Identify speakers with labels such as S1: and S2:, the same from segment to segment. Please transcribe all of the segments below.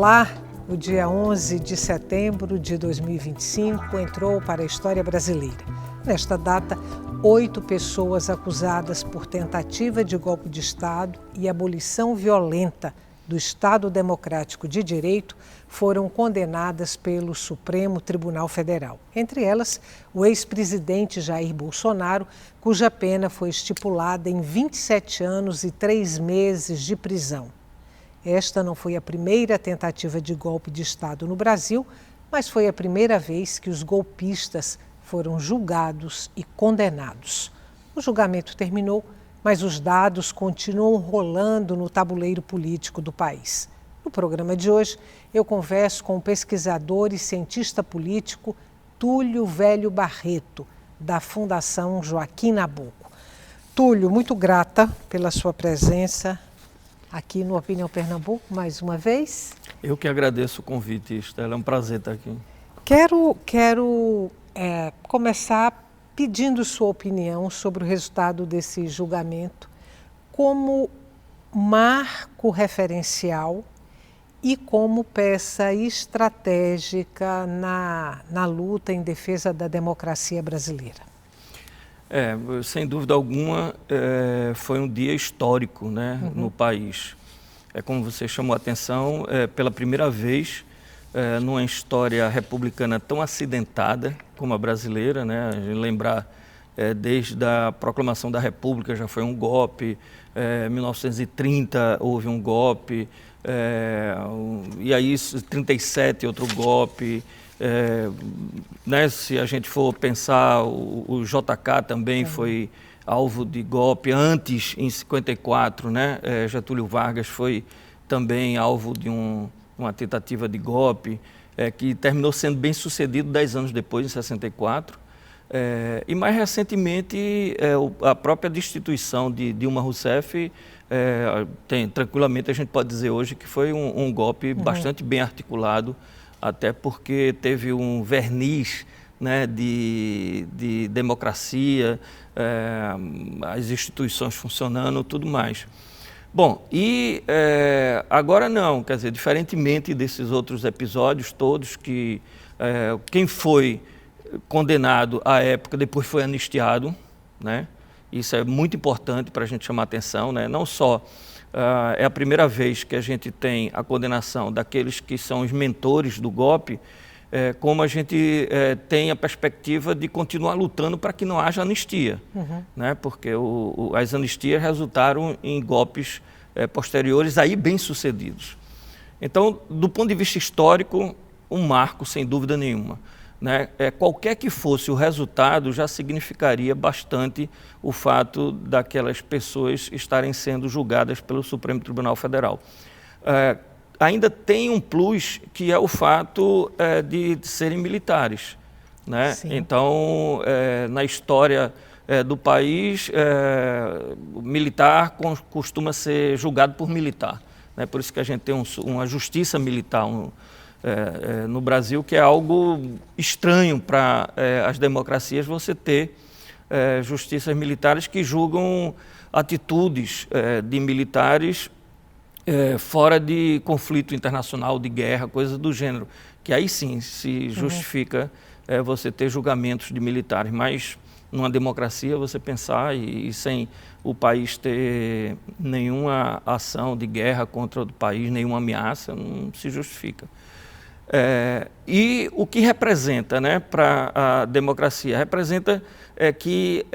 S1: Olá, o dia 11 de setembro de 2025 entrou para a história brasileira. Nesta data, 8 pessoas acusadas por tentativa de golpe de Estado e abolição violenta do Estado Democrático de Direito foram condenadas pelo Supremo Tribunal Federal. Entre elas, o ex-presidente Jair Bolsonaro, cuja pena foi estipulada em 27 anos e 3 meses de prisão. Esta não foi a primeira tentativa de golpe de Estado no Brasil, mas foi a primeira vez que os golpistas foram julgados e condenados. O julgamento terminou, mas os dados continuam rolando no tabuleiro político do país. No programa de hoje, eu converso com o pesquisador e cientista político Túlio Velho Barreto, da Fundação Joaquim Nabuco. Túlio, muito grata pela sua presença aqui no Opinião Pernambuco, mais uma vez.
S2: Eu que agradeço o convite, Estela. É um prazer estar aqui.
S1: Quero começar pedindo sua opinião sobre o resultado desse julgamento como marco referencial e como peça estratégica na luta em defesa da democracia brasileira.
S2: Sem dúvida alguma, foi um dia histórico, né, no país. Como você chamou a atenção, pela primeira vez, numa história republicana tão acidentada como a brasileira, né, a gente lembrar, desde a proclamação da República já foi um golpe, 1930 houve um golpe, e aí 37 outro golpe. Né, se a gente for pensar, o JK também foi alvo de golpe antes, em 54, né? Getúlio Vargas foi também alvo de uma tentativa de golpe, que terminou sendo bem sucedido 10 anos depois, em 64. E mais recentemente, a própria destituição de Dilma Rousseff, tranquilamente a gente pode dizer hoje que foi um golpe bastante bem articulado, até porque teve um verniz, né, de democracia, as instituições funcionando, tudo mais. Bom, e agora não, quer dizer, diferentemente desses outros episódios todos, que quem foi condenado à época depois foi anistiado, né? Isso é muito importante para a gente chamar a atenção, né? Não só é a primeira vez que a gente tem a condenação daqueles que são os mentores do golpe, como a gente tem a perspectiva de continuar lutando para que não haja anistia, né? Porque as anistias resultaram em golpes posteriores aí bem-sucedidos. Então, do ponto de vista histórico, um marco, sem dúvida nenhuma, né? Qualquer que fosse o resultado já significaria bastante o fato daquelas pessoas estarem sendo julgadas pelo Supremo Tribunal Federal. Ainda tem um plus, que é o fato de serem militares, né? Então, na história do país, o militar costuma ser julgado por militar, né? Por isso que a gente tem uma justiça militar no Brasil, que é algo estranho para as democracias, você ter justiças militares que julgam atitudes de militares fora de conflito internacional, de guerra, coisas do gênero, que aí sim se justifica você ter julgamentos de militares, mas numa democracia você pensar e sem o país ter nenhuma ação de guerra contra outro país, nenhuma ameaça, não se justifica. E o que representa, né, para a democracia? Representa que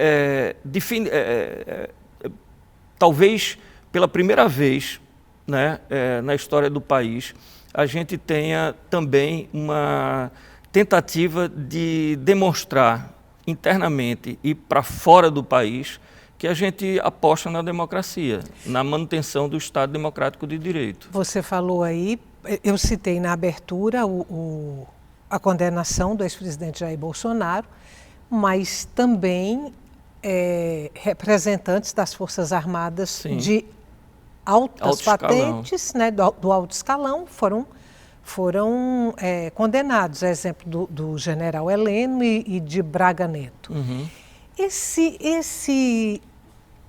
S2: talvez pela primeira vez, né, na história do país, a gente tenha também uma tentativa de demonstrar internamente e para fora do país que a gente aposta na democracia, na manutenção do Estado Democrático de Direito.
S1: Você falou aí, eu citei na abertura a condenação do ex-presidente Jair Bolsonaro, mas também representantes das Forças Armadas
S2: Sim.
S1: de altas patentes, né, do alto escalão, foram condenados, a exemplo do general Heleno e de Braga Neto. Esse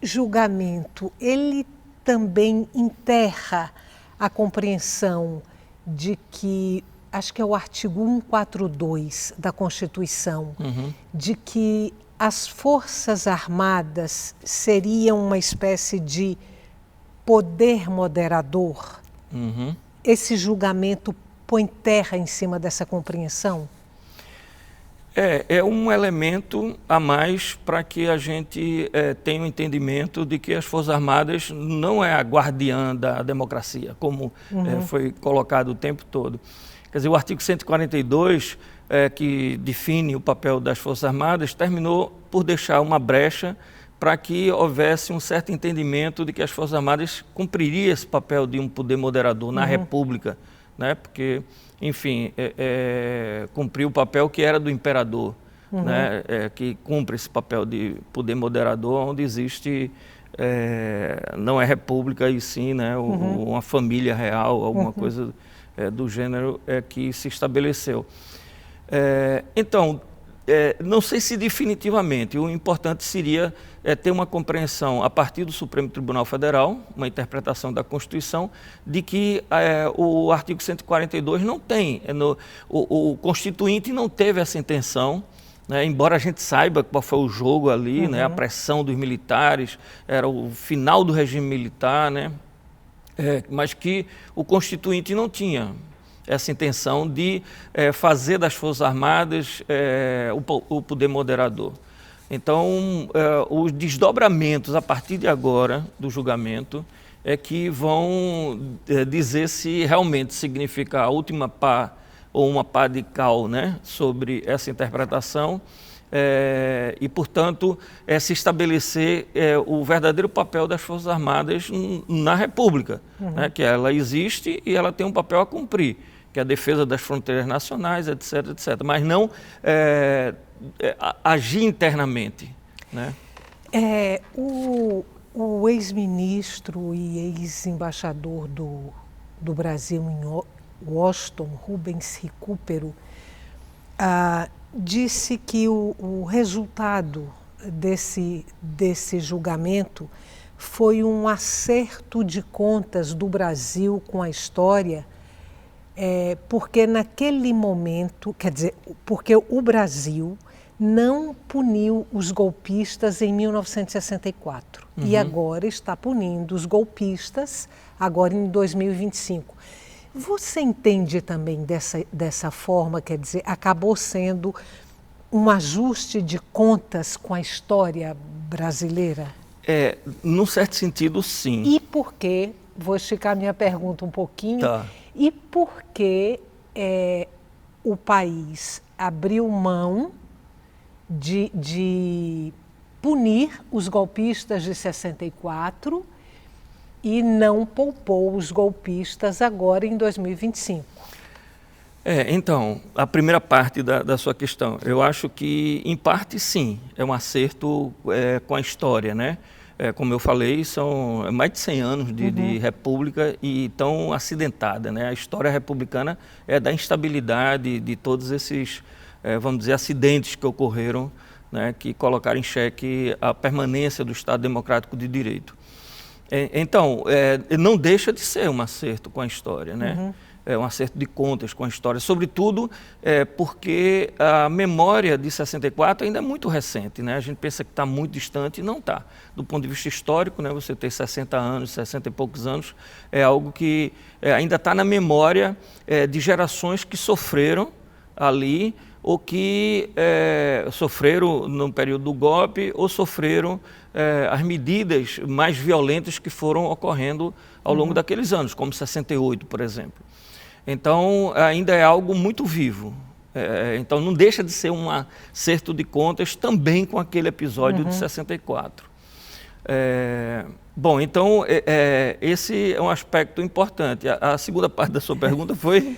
S1: julgamento, ele também enterra a compreensão de que, acho que é o artigo 142 da Constituição, de que as Forças Armadas seriam uma espécie de poder moderador. Esse julgamento põe terra em cima dessa compreensão?
S2: É um elemento a mais para que a gente tenha um entendimento de que as Forças Armadas não é a guardiã da democracia, como foi colocado o tempo todo. Quer dizer, o artigo 142, que define o papel das Forças Armadas, terminou por deixar uma brecha para que houvesse um certo entendimento de que as Forças Armadas cumpririam esse papel de um poder moderador na República, né? Porque, enfim, cumpriu o papel que era do imperador, né? Que cumpre esse papel de poder moderador, onde existe, não é república e sim, né, uma família real, alguma coisa do gênero que se estabeleceu. Então, não sei se definitivamente, o importante seria ter uma compreensão a partir do Supremo Tribunal Federal, uma interpretação da Constituição, de que o artigo 142 não tem, o Constituinte não teve essa intenção, né, embora a gente saiba qual foi o jogo ali, né, a pressão dos militares, era o final do regime militar, né, mas que o Constituinte não tinha essa intenção de fazer das Forças Armadas o poder moderador. Então, os desdobramentos a partir de agora do julgamento é que vão dizer se realmente significa a última pá ou uma pá de cal, né, sobre essa interpretação e, portanto, se estabelecer o verdadeiro papel das Forças Armadas na República, né, que ela existe e ela tem um papel a cumprir, que é a defesa das fronteiras nacionais, etc., etc., mas não agir internamente, né?
S1: O ex-ministro e ex-embaixador do Brasil em Washington, Rubens Recupero, disse que o resultado desse julgamento foi um acerto de contas do Brasil com a história, porque naquele momento, quer dizer, porque o Brasil não puniu os golpistas em 1964 e agora está punindo os golpistas agora em 2025. Você entende também dessa forma, quer dizer, acabou sendo um ajuste de contas com a história brasileira?
S2: Num certo sentido, sim.
S1: E por quê? Vou esticar minha pergunta um pouquinho.
S2: Tá.
S1: E por que o país abriu mão de punir os golpistas de 64 e não poupou os golpistas agora em 2025?
S2: Então, a primeira parte da sua questão, eu acho que, em parte, sim, é um acerto com a história, né? Como eu falei, são mais de 100 anos de república e tão acidentada, né? A história republicana é da instabilidade de todos esses, vamos dizer, acidentes que ocorreram, né? Que colocaram em xeque a permanência do Estado Democrático de Direito. Então, não deixa de ser um acerto com a história, né? Um acerto de contas com a história, sobretudo porque a memória de 64 ainda é muito recente, né? A gente pensa que está muito distante e não está. Do ponto de vista histórico, né, você ter 60 anos, 60 e poucos anos, é algo que ainda está na memória de gerações que sofreram ali, ou que sofreram no período do golpe, ou sofreram as medidas mais violentas que foram ocorrendo ao longo daqueles anos, como 68, por exemplo. Então, ainda é algo muito vivo. Então, não deixa de ser um acerto de contas também com aquele episódio de 64. Bom, então, esse é um aspecto importante. A segunda parte da sua pergunta foi...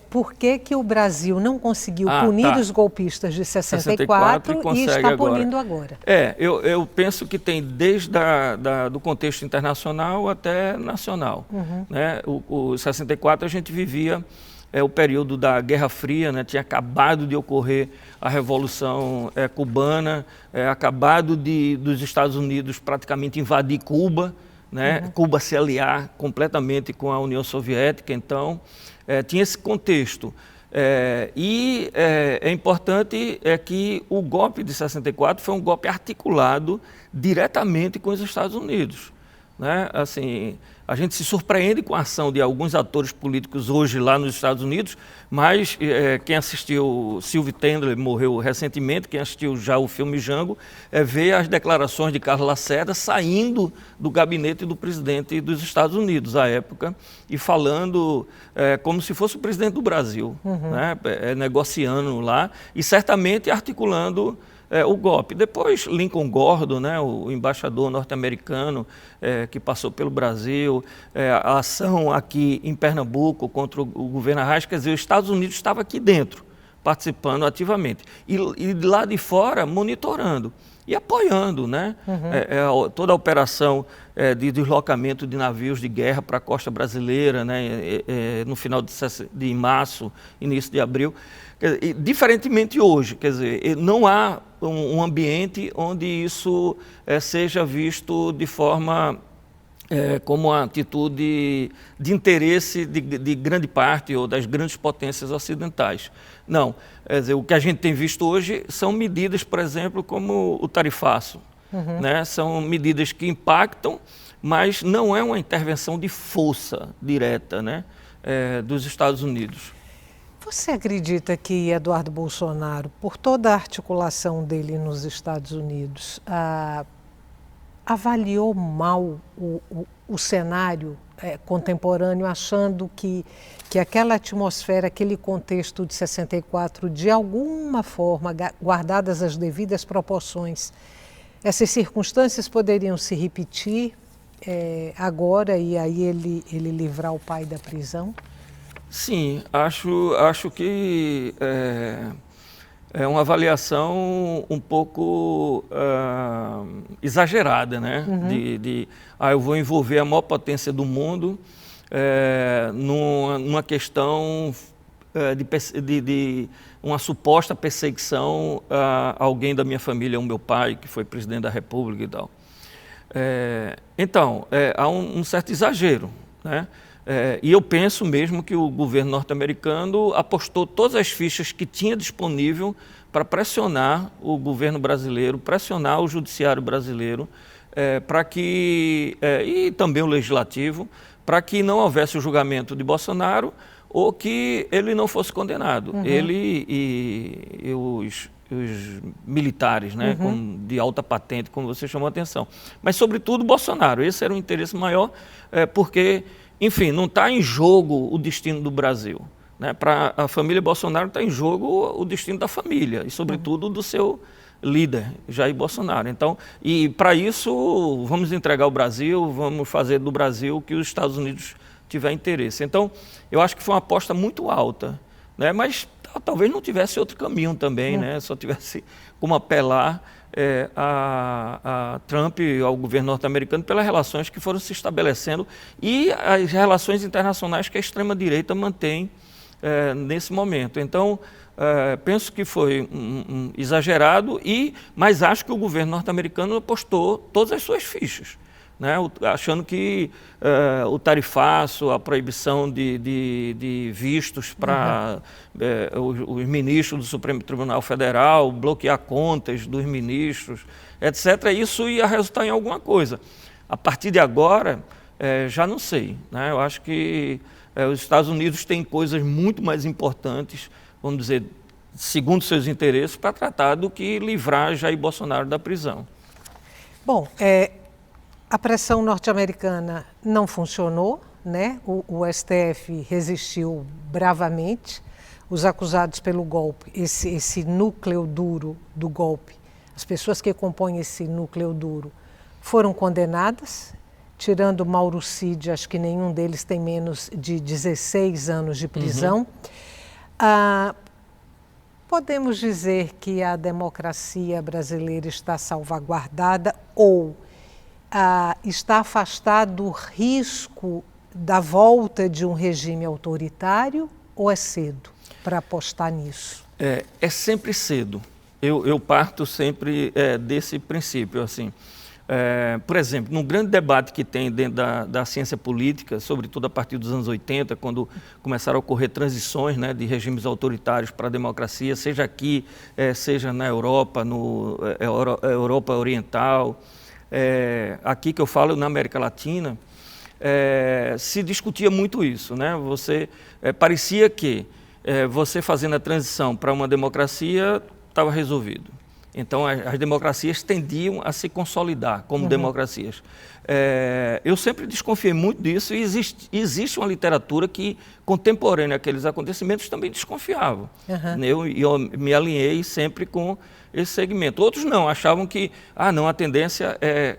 S1: Por que o Brasil não conseguiu punir os golpistas de 64 e está punindo agora?
S2: Eu penso que tem desde do contexto internacional até nacional. Né? O 64 a gente vivia o período da Guerra Fria, né? Tinha acabado de ocorrer a Revolução Cubana, acabado dos Estados Unidos praticamente invadir Cuba, né? Cuba se aliar completamente com a União Soviética, então... tinha esse contexto. É importante que o golpe de 64 foi um golpe articulado diretamente com os Estados Unidos, né? Assim, a gente se surpreende com a ação de alguns atores políticos hoje lá nos Estados Unidos, mas quem assistiu, Sylvie Tendler morreu recentemente, quem assistiu já o filme Django, vê as declarações de Carlos Lacerda saindo do gabinete do presidente dos Estados Unidos à época e falando como se fosse o presidente do Brasil, né? Negociando lá e certamente articulando o golpe. Depois, Lincoln Gordon, né, o embaixador norte-americano que passou pelo Brasil, a ação aqui em Pernambuco contra o governo Arraes, quer dizer, os Estados Unidos estavam aqui dentro, participando ativamente. E lá de fora, monitorando e apoiando, né, toda a operação de deslocamento de navios de guerra para a costa brasileira, né, no final de março, início de abril. Diferentemente hoje, quer dizer, não há um ambiente onde isso seja visto de forma como uma atitude de interesse de grande parte ou das grandes potências ocidentais. Não, quer dizer, o que a gente tem visto hoje são medidas, por exemplo, como o tarifaço, né? São medidas que impactam, mas não é uma intervenção de força direta, né, dos Estados Unidos.
S1: Você acredita que Eduardo Bolsonaro, por toda a articulação dele nos Estados Unidos, avaliou mal o cenário contemporâneo, achando que aquela atmosfera, aquele contexto de 64, de alguma forma, guardadas as devidas proporções, essas circunstâncias poderiam se repetir agora e aí ele livrar o pai da prisão?
S2: Sim, acho que é uma avaliação um pouco exagerada, né? Eu vou envolver a maior potência do mundo numa questão de uma suposta perseguição a alguém da minha família, o meu pai, que foi presidente da República e tal. Então, há um certo exagero, né? E eu penso mesmo que o governo norte-americano apostou todas as fichas que tinha disponível para pressionar o governo brasileiro, pressionar o judiciário brasileiro, para que, e também o legislativo, para que não houvesse o julgamento de Bolsonaro ou que ele não fosse condenado. Ele e os militares, né, de alta patente, como você chamou a atenção. Mas, sobretudo, Bolsonaro. Esse era o interesse maior, porque... Enfim, não está em jogo o destino do Brasil, né? Para a família Bolsonaro está em jogo o destino da família e, sobretudo, do seu líder, Jair Bolsonaro. Então, e para isso, vamos entregar o Brasil, vamos fazer do Brasil o que os Estados Unidos tiver interesse. Então, eu acho que foi uma aposta muito alta, né? Mas talvez não tivesse outro caminho também, né? Só tivesse como apelar a Trump, ao governo norte-americano, pelas relações que foram se estabelecendo e as relações internacionais que a extrema-direita mantém nesse momento. Então, penso que foi exagerado, mas acho que o governo norte-americano apostou todas as suas fichas, né? Achando que o tarifaço, a proibição de vistos para os ministros do Supremo Tribunal Federal, bloquear contas dos ministros, etc., isso ia resultar em alguma coisa. A partir de agora, já não sei, né? Eu acho que os Estados Unidos têm coisas muito mais importantes, vamos dizer, segundo seus interesses, para tratar do que livrar Jair Bolsonaro da prisão.
S1: Bom, a pressão norte-americana não funcionou, né? O STF resistiu bravamente. Os acusados pelo golpe, esse núcleo duro do golpe, as pessoas que compõem esse núcleo duro, foram condenadas, tirando Mauro Cid, acho que nenhum deles tem menos de 16 anos de prisão. Podemos dizer que a democracia brasileira está salvaguardada ou está afastado o risco da volta de um regime autoritário, ou é cedo para apostar nisso? É
S2: sempre cedo. Eu parto sempre desse princípio, assim. Por exemplo, num grande debate que tem dentro da ciência política, sobretudo a partir dos anos 80, quando começaram a ocorrer transições, né, de regimes autoritários para a democracia, seja aqui, seja na Europa, Europa Oriental, aqui que eu falo na América Latina, se discutia muito isso, né? Parecia que você fazendo a transição para uma democracia estava resolvido. Então, as democracias tendiam a se consolidar como democracias. Eu sempre desconfiei muito disso e existe uma literatura que, contemporânea àqueles acontecimentos, também desconfiava. Eu me alinhei sempre com esse segmento. Outros não, achavam que a tendência é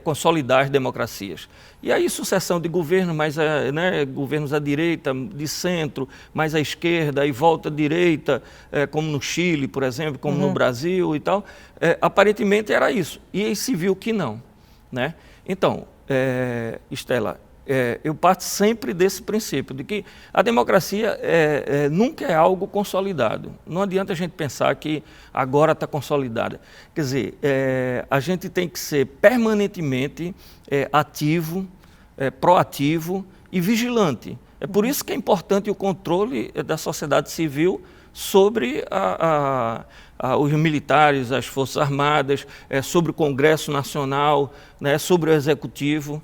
S2: consolidar as democracias. E aí sucessão de governos, governos à direita, de centro, mais à esquerda, e volta à direita, como no Chile, por exemplo, como no Brasil e tal. Aparentemente era isso. E aí se viu que não. Né? Então, Estela, eu parto sempre desse princípio, de que a democracia nunca é algo consolidado. Não adianta a gente pensar que agora está consolidada. Quer dizer, a gente tem que ser permanentemente ativo, proativo e vigilante. É por isso que é importante o controle da sociedade civil sobre os militares, as Forças Armadas, sobre o Congresso Nacional, né, sobre o Executivo.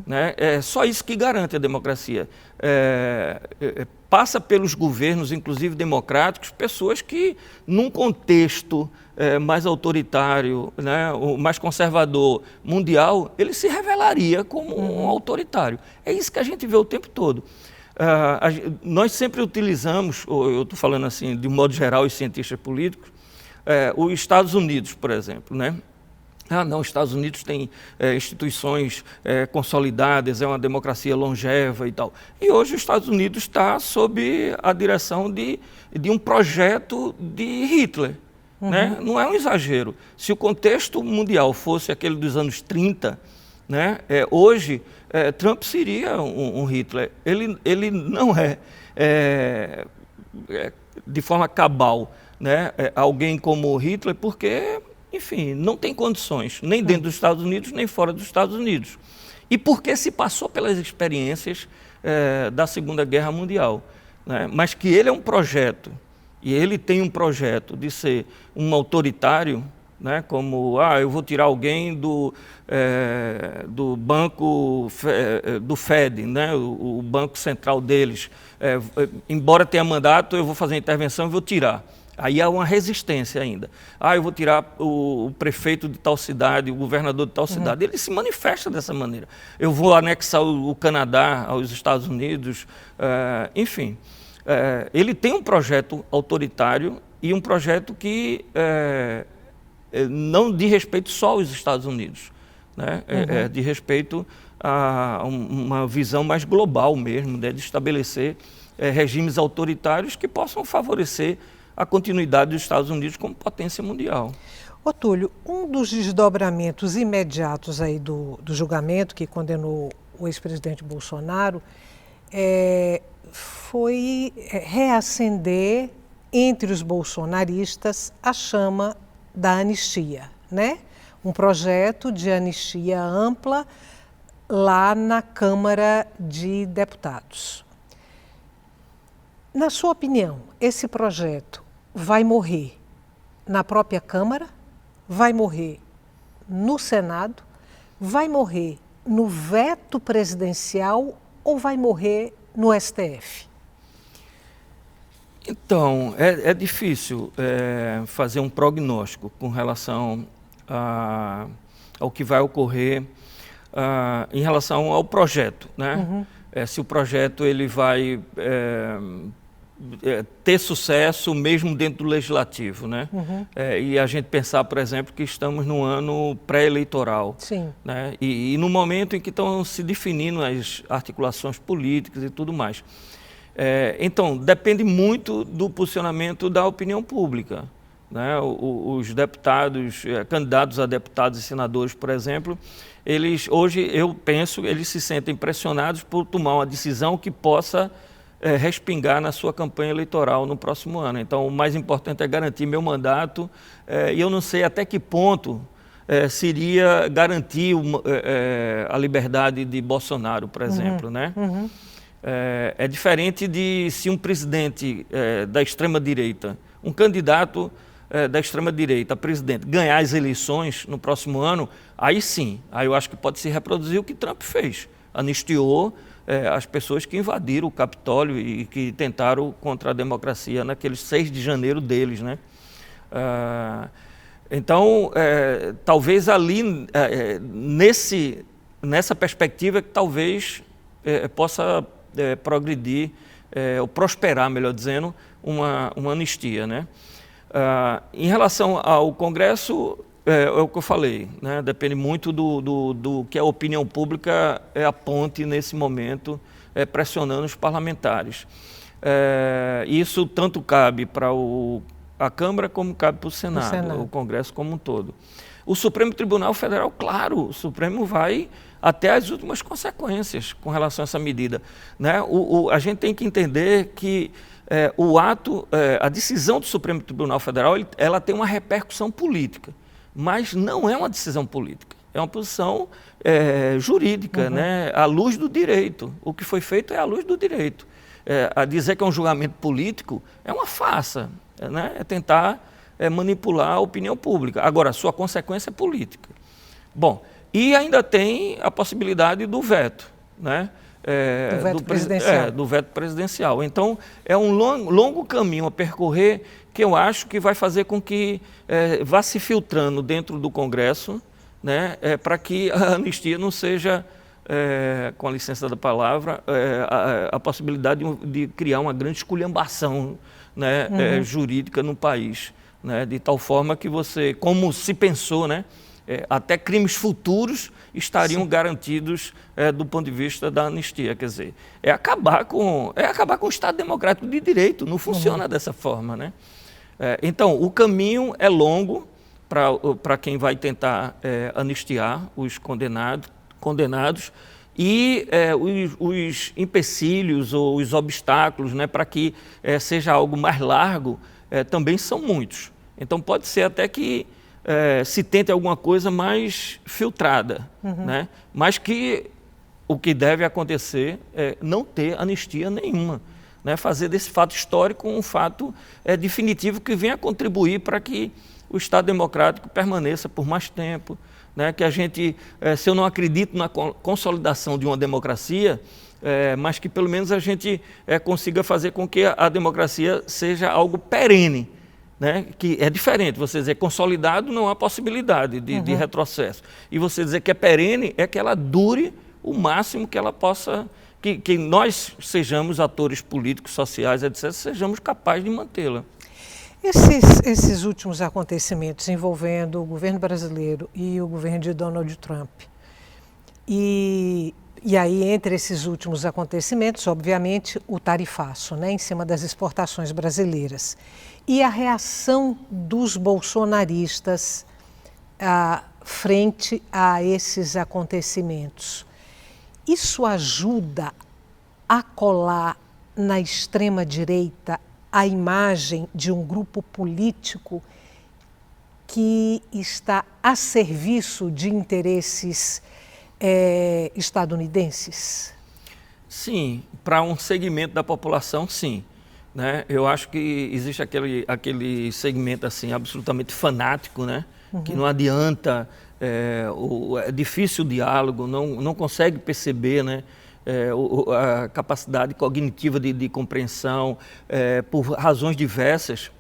S2: Né, é só isso que garante a democracia. Passa pelos governos, inclusive democráticos, pessoas que, num contexto mais autoritário, né, mais conservador, mundial, ele se revelaria como um autoritário. É isso que a gente vê o tempo todo. Nós sempre utilizamos, eu estou falando assim de um modo geral, os cientistas políticos, os Estados Unidos, por exemplo, né? Os Estados Unidos têm instituições consolidadas, é uma democracia longeva e tal. E hoje os Estados Unidos está sob a direção de um projeto de Hitler. Né? Não é um exagero. Se o contexto mundial fosse aquele dos anos 30, né? Hoje Trump seria um Hitler. Ele não de forma cabal, né? Alguém como Hitler, porque, enfim, não tem condições, nem dentro dos Estados Unidos, nem fora dos Estados Unidos. E porque se passou pelas experiências da Segunda Guerra Mundial. Né? Mas que ele é um projeto, e ele tem um projeto de ser um autoritário, né, como, eu vou tirar alguém do banco do Fed, né, o banco central deles. Embora tenha mandato, eu vou fazer a intervenção e vou tirar. Aí há uma resistência ainda. Eu vou tirar o prefeito de tal cidade, o governador de tal cidade. Ele se manifesta dessa maneira. Eu vou anexar o Canadá aos Estados Unidos, enfim. Ele tem um projeto autoritário e um projeto que não diz respeito só aos Estados Unidos, né? De respeito a uma visão mais global mesmo, né? De estabelecer regimes autoritários que possam favorecer a continuidade dos Estados Unidos como potência mundial.
S1: Túlio, um dos desdobramentos imediatos aí do julgamento que condenou o ex-presidente Bolsonaro foi reacender entre os bolsonaristas a chama da anistia, né? Um projeto de anistia ampla lá na Câmara de Deputados. Na sua opinião, esse projeto vai morrer na própria Câmara? Vai morrer no Senado? Vai morrer no veto presidencial ou vai morrer no STF?
S2: Então, é difícil fazer um prognóstico com relação ao que vai ocorrer em relação ao projeto, né? Se o projeto ele vai ter sucesso mesmo dentro do legislativo, né? E a gente pensar, por exemplo, que estamos num ano pré-eleitoral, né? E no momento em que estão se definindo as articulações políticas e tudo mais. Então, depende muito do posicionamento da opinião pública, né? Os deputados, candidatos a deputados e senadores, por exemplo, eles hoje, eu penso, eles se sentem pressionados por tomar uma decisão que possa respingar na sua campanha eleitoral no próximo ano. Então, o mais importante é garantir meu mandato, e eu não sei até que ponto seria garantir a liberdade de Bolsonaro, por exemplo, né? É diferente de se um presidente da extrema-direita, um candidato da extrema-direita a presidente, ganhar as eleições no próximo ano, aí sim, aí eu acho que pode se reproduzir o que Trump fez. Anistiou as pessoas que invadiram o Capitólio e que tentaram contra a democracia naqueles 6 de janeiro deles, né? Então, talvez ali, nessa perspectiva, que talvez possa progredir, ou prosperar, melhor dizendo, uma anistia, né? Em relação ao Congresso, é o que eu falei, né? Depende muito do que a opinião pública aponte nesse momento, pressionando os parlamentares. Isso tanto cabe para a Câmara como cabe para o Senado, o Congresso como um todo. O Supremo Tribunal Federal, claro, o Supremo vai até as últimas consequências com relação a essa medida, né? A gente tem que entender que a decisão do Supremo Tribunal Federal, ela tem uma repercussão política, mas não é uma decisão política, é uma posição jurídica, né? À luz do direito. O que foi feito é à luz do direito. A dizer que é um julgamento político é uma farsa, né? É tentar manipular a opinião pública. Agora, a sua consequência é política. Bom, e ainda tem a possibilidade do veto, né? Do veto presidencial. Então, é um longo caminho a percorrer que eu acho que vai fazer com que vá se filtrando dentro do Congresso, né? Para que a anistia não seja, com a licença da palavra, a possibilidade de criar uma grande esculhambação, né? Jurídica no país, né? De tal forma que você, como se pensou, né? Até crimes futuros estariam garantidos do ponto de vista da anistia. Quer dizer, acabar com o Estado Democrático de Direito. Não funciona dessa forma, né? Então, o caminho é longo para quem vai tentar anistiar os condenados e os empecilhos ou os obstáculos, né, para que seja algo mais largo também são muitos. Então, pode ser até que se tente alguma coisa mais filtrada, né? Mas que o que deve acontecer é não ter anistia nenhuma, né? Fazer desse fato histórico um fato definitivo que venha contribuir para que o Estado Democrático permaneça por mais tempo, né? Que a gente, se eu não acredito na consolidação de uma democracia, mas que pelo menos a gente consiga fazer com que a democracia seja algo perene, né? Que é diferente, você dizer consolidado não há possibilidade de retrocesso. E você dizer que é perene é que ela dure o máximo que ela possa, que nós sejamos atores políticos, sociais, etc., sejamos capazes de mantê-la.
S1: Esses últimos acontecimentos envolvendo o governo brasileiro e o governo de Donald Trump, e aí entre esses últimos acontecimentos, obviamente, o tarifaço, né, em cima das exportações brasileiras, e a reação dos bolsonaristas frente a esses acontecimentos. Isso ajuda a colar na extrema-direita a imagem de um grupo político que está a serviço de interesses estadunidenses?
S2: Sim, para um segmento da população, sim. Né? Eu acho que existe aquele segmento assim, absolutamente fanático, né? Que não adianta, é difícil o diálogo, não consegue perceber, né? A capacidade cognitiva de compreensão, por razões diversas,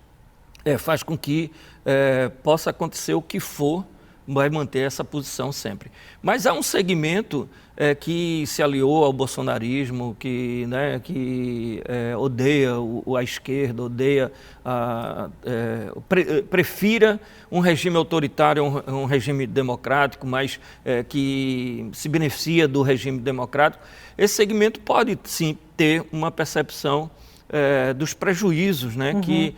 S2: faz com que possa acontecer o que for, vai manter essa posição sempre. Mas há um segmento que se aliou ao bolsonarismo, que odeia a esquerda, prefira um regime autoritário a um regime democrático, mas que se beneficia do regime democrático. Esse segmento pode, sim, ter uma percepção dos prejuízos, né, que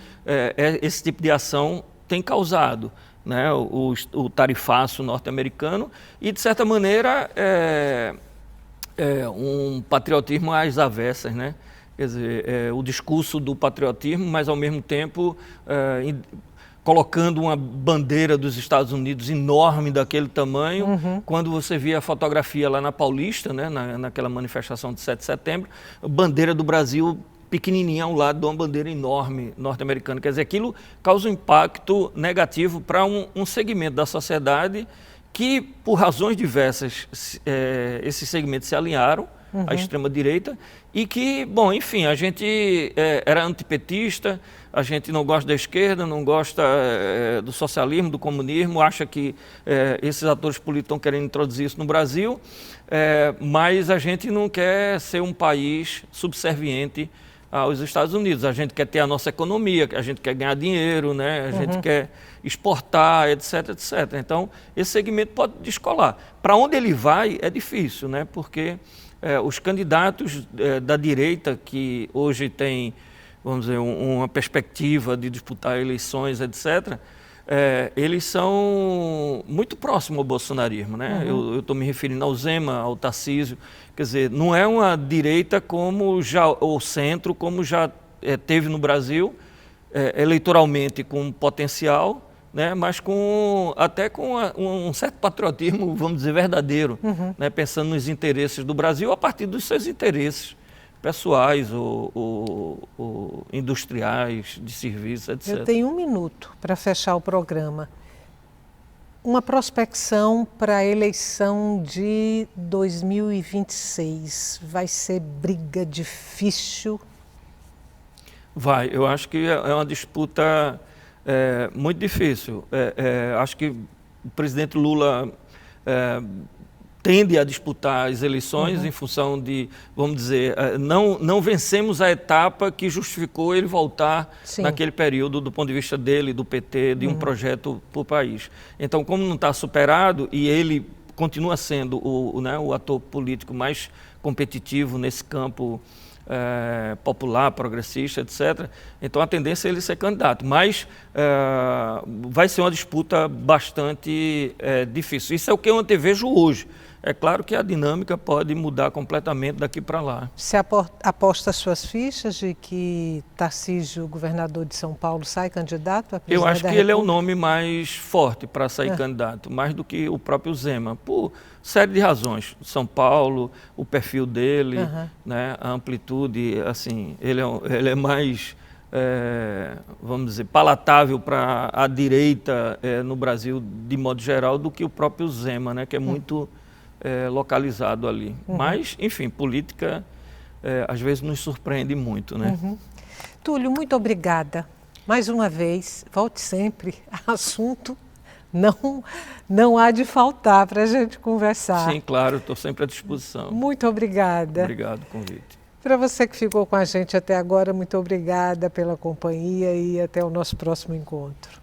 S2: esse tipo de ação tem causado. Né, o tarifaço norte-americano e, de certa maneira, um patriotismo às avessas, né? Quer dizer, o discurso do patriotismo, mas, ao mesmo tempo, colocando uma bandeira dos Estados Unidos enorme daquele tamanho, quando você via a fotografia lá na Paulista, né, naquela manifestação de 7 de setembro, a bandeira do Brasil pequenininha ao lado de uma bandeira enorme norte-americana. Quer dizer, aquilo causa um impacto negativo para um segmento da sociedade que, por razões diversas, esses segmentos se alinharam à extrema-direita e que, bom, enfim, a gente era antipetista, a gente não gosta da esquerda, não gosta do socialismo, do comunismo, acha que esses atores políticos estão querendo introduzir isso no Brasil, mas a gente não quer ser um país subserviente aos Estados Unidos. A gente quer ter a nossa economia, a gente quer ganhar dinheiro, né? A gente quer exportar, etc, etc. Então, esse segmento pode descolar. Para onde ele vai é difícil, né? Porque os candidatos da direita, que hoje têm, vamos dizer, uma perspectiva de disputar eleições, etc., eles são muito próximos ao bolsonarismo, né? Eu estou me referindo ao Zema, ao Tarcísio. Quer dizer, não é uma direita como já, ou centro, como já teve no Brasil, eleitoralmente com potencial, né? Mas até com um certo patriotismo, vamos dizer, verdadeiro, né? Pensando nos interesses do Brasil a partir dos seus interesses pessoais ou industriais, de serviços, etc.
S1: Eu tenho 1 minuto para fechar o programa. Uma prospecção para a eleição de 2026. Vai ser briga difícil?
S2: Vai. Eu acho que é uma disputa muito difícil. Acho que o presidente Lula tende a disputar as eleições em função de, vamos dizer, não vencemos a etapa que justificou ele voltar naquele período, do ponto de vista dele, do PT, de um projeto para o país. Então, como não está superado e ele continua sendo o ator político mais competitivo nesse campo popular, progressista, etc., então a tendência é ele ser candidato. Mas vai ser uma disputa bastante difícil. Isso é o que eu antevejo hoje. É claro que a dinâmica pode mudar completamente daqui para lá.
S1: Você aposta suas fichas de que Tarcísio, governador de São Paulo, sai candidato a presidente
S2: Eu acho
S1: da
S2: que
S1: República?
S2: ele é o nome mais forte para sair candidato, mais do que o próprio Zema, por série de razões. São Paulo, o perfil dele, né, a amplitude, assim, ele é mais, vamos dizer, palatável para a direita no Brasil, de modo geral, do que o próprio Zema, né, que é muito localizado ali. Mas, enfim, política às vezes nos surpreende muito, né?
S1: Túlio, muito obrigada. Mais uma vez, volte sempre. Assunto não há de faltar para a gente conversar.
S2: Sim, claro, estou sempre à disposição.
S1: Muito obrigada.
S2: Obrigado pelo convite.
S1: Para você que ficou com a gente até agora, muito obrigada pela companhia e até o nosso próximo encontro.